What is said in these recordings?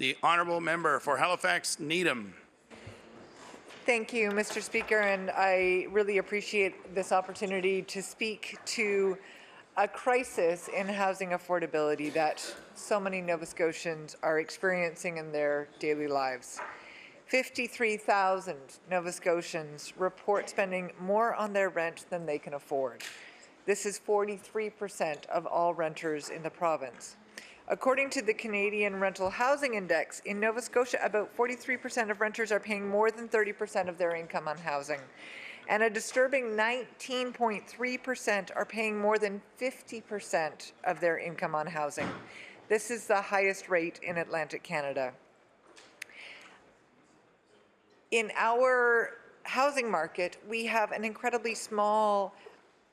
The honourable member for Halifax Needham. Thank you, Mr. Speaker, and I really appreciate this opportunity to speak to a crisis in housing affordability that so many Nova Scotians are experiencing in their daily lives. 53,000 Nova Scotians report spending more on their rent than they can afford. This is 43% of all renters in the province. According to the Canadian Rental Housing Index, in Nova Scotia, about 43% of renters are paying more than 30% of their income on housing, and a disturbing 19.3% are paying more than 50% of their income on housing. This is the highest rate in Atlantic Canada. In our housing market, we have an incredibly small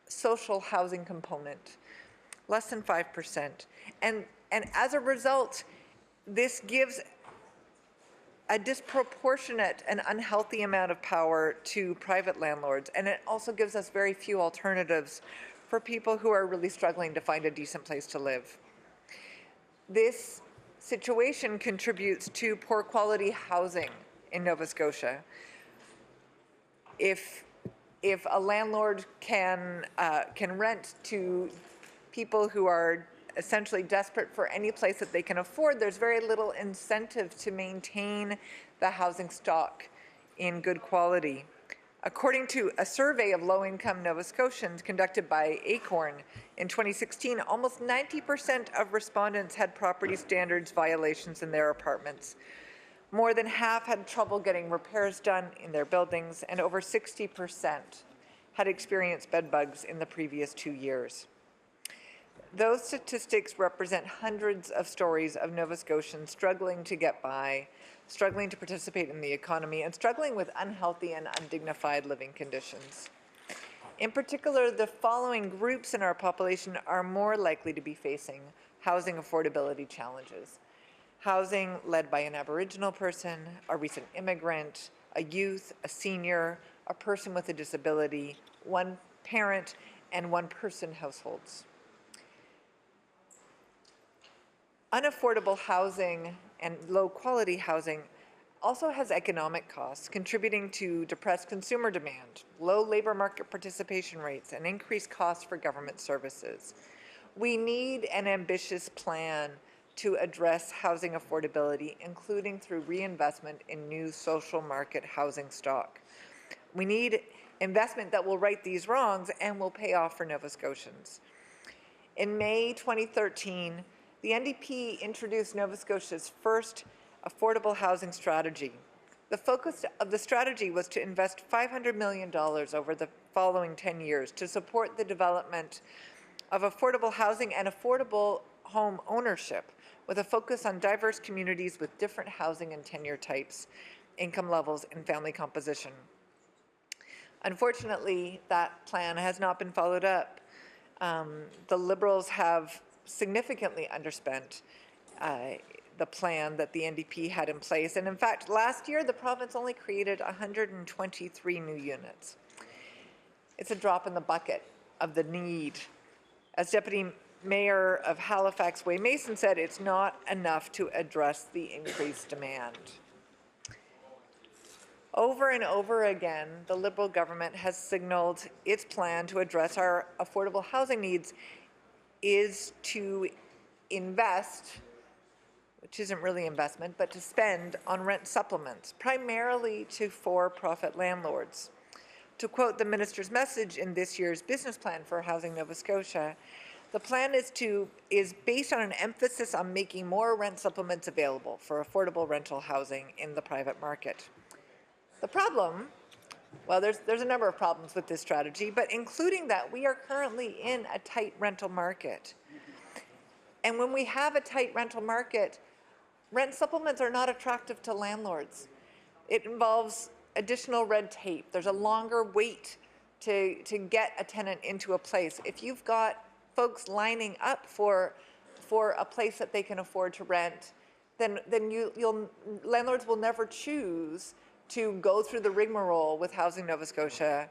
social housing component, less than 5%. And as a result, this gives a disproportionate and unhealthy amount of power to private landlords, and it also gives us very few alternatives for people who are really struggling to find a decent place to live. This situation contributes to poor quality housing in Nova Scotia. If a landlord can rent to people who are essentially desperate for any place that they can afford, there's very little incentive to maintain the housing stock in good quality. According to a survey of low-income Nova Scotians conducted by Acorn in 2016, almost 90% of respondents had property standards violations in their apartments. More than half had trouble getting repairs done in their buildings, and over 60% had experienced bed bugs in the previous 2 years. Those statistics represent hundreds of stories of Nova Scotians struggling to get by, struggling to participate in the economy, and struggling with unhealthy and undignified living conditions. In particular, the following groups in our population are more likely to be facing housing affordability challenges. Housing led by an Aboriginal person, a recent immigrant, a youth, a senior, a person with a disability, one parent, and one-person households. Unaffordable housing and low-quality housing also has economic costs, contributing to depressed consumer demand, low labour market participation rates, and increased costs for government services. We need an ambitious plan to address housing affordability, including through reinvestment in new social market housing stock. We need investment that will right these wrongs and will pay off for Nova Scotians. In May 2013, the NDP introduced Nova Scotia's first affordable housing strategy. The focus of the strategy was to invest $500 million over the following 10 years to support the development of affordable housing and affordable home ownership, with a focus on diverse communities with different housing and tenure types, income levels, and family composition. Unfortunately, that plan has not been followed up. The Liberals have significantly underspent the plan that the NDP had in place. And in fact, last year, the province only created 123 new units. It's a drop in the bucket of the need. As Deputy Mayor of Halifax, Wayne Mason, said, it's not enough to address the increased demand. Over and over again, the Liberal government has signalled its plan to address our affordable housing needs is to invest, which isn't really investment, but to spend on rent supplements, primarily to for-profit landlords. To quote the minister's message in this year's business plan for Housing Nova Scotia, the plan is based on an emphasis on making more rent supplements available for affordable rental housing in the private market. The problem, well, there's a number of problems with this strategy, but including that we are currently in a tight rental market. And when we have a tight rental market, rent supplements are not attractive to landlords. It involves additional red tape. There's a longer wait to get a tenant into a place. If you've got folks lining up for a place that they can afford to rent, then landlords will never choose to go through the rigmarole with Housing Nova Scotia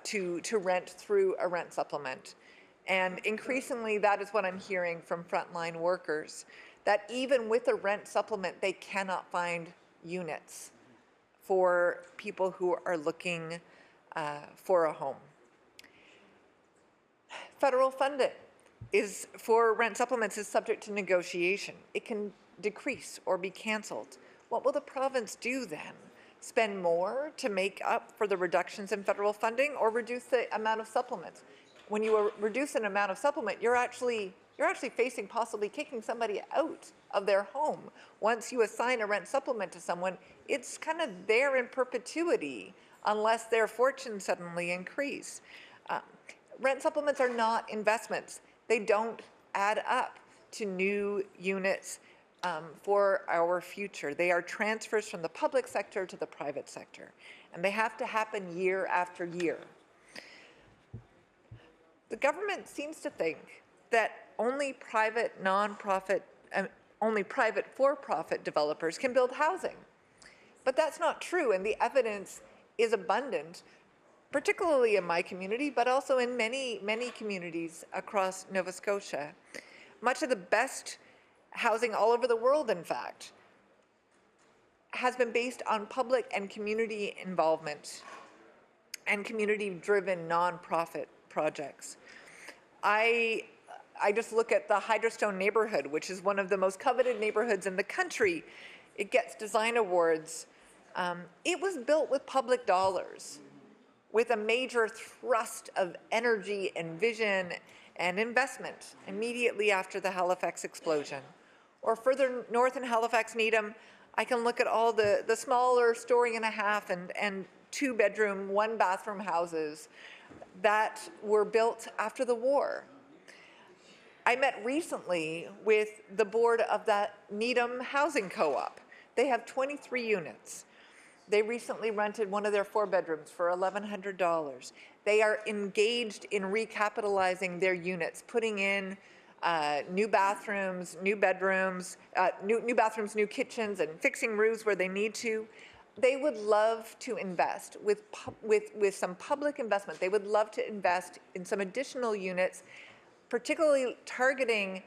to rent through a rent supplement. And increasingly, that is what I'm hearing from frontline workers, that even with a rent supplement, they cannot find units for people who are looking for a home. Federal funding is for rent supplements is subject to negotiation. It can decrease or be canceled. What will the province do then? Spend more to make up for the reductions in federal funding, or reduce the amount of supplements? When you reduce an amount of supplement, you're actually facing possibly kicking somebody out of their home. Once you assign a rent supplement to someone, it's kind of there in perpetuity unless their fortunes suddenly increase. Rent supplements are not investments. They don't add up to new units for our future. They are transfers from the public sector to the private sector, and they have to happen year after year. The government seems to think that only private for-profit developers can build housing. But that's not true, and the evidence is abundant, particularly in my community, but also in many, many communities across Nova Scotia. Much of the best housing all over the world, in fact, has been based on public and community involvement and community-driven nonprofit projects. I just look at the Hydrostone neighborhood, which is one of the most coveted neighborhoods in the country. It gets design awards. It was built with public dollars, with a major thrust of energy and vision and investment immediately after the Halifax explosion. Or further north in Halifax, Needham, I can look at all the smaller story-and-a-half and two-bedroom, one-bathroom houses that were built after the war. I met recently with the board of that Needham Housing Co-op. They have 23 units. They recently rented one of their 4 bedrooms for $1,100. They are engaged in recapitalizing their units, putting in new bathrooms, new bedrooms, new bathrooms, new kitchens, and fixing roofs where they need to. They would love to invest with some public investment. They would love to invest in some additional units, particularly targeting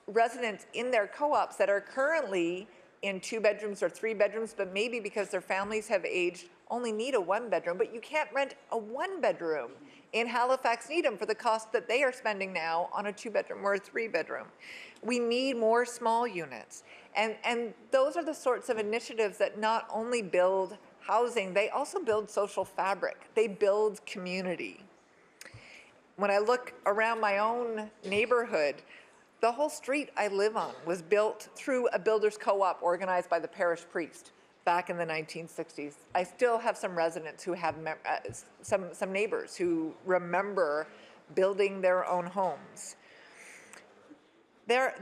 residents in their co-ops that are currently in 2 bedrooms or 3 bedrooms, but maybe because their families have aged, only need a 1-bedroom. But you can't rent a 1-bedroom in Halifax Needham for the cost that they are spending now on a 2-bedroom or a 3-bedroom. We need more small units. And those are the sorts of initiatives that not only build housing, they also build social fabric. They build community. When I look around my own neighborhood, the whole street I live on was built through a builders co-op organized by the parish priest back in the 1960s. I still have some residents who have some neighbors who remember building their own homes.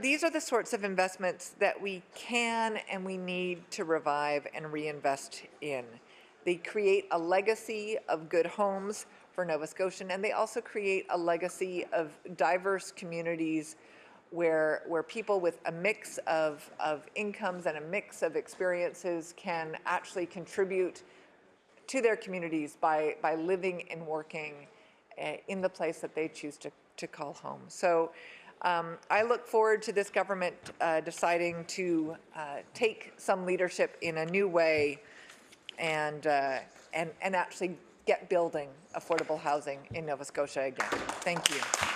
These are the sorts of investments that we can and we need to revive and reinvest in. They create a legacy of good homes for Nova Scotian, and they also create a legacy of diverse communities where people with a mix of incomes and a mix of experiences can actually contribute to their communities by living and working in the place that they choose to call home. So I look forward to this government deciding to take some leadership in a new way and actually get building affordable housing in Nova Scotia again. Thank you.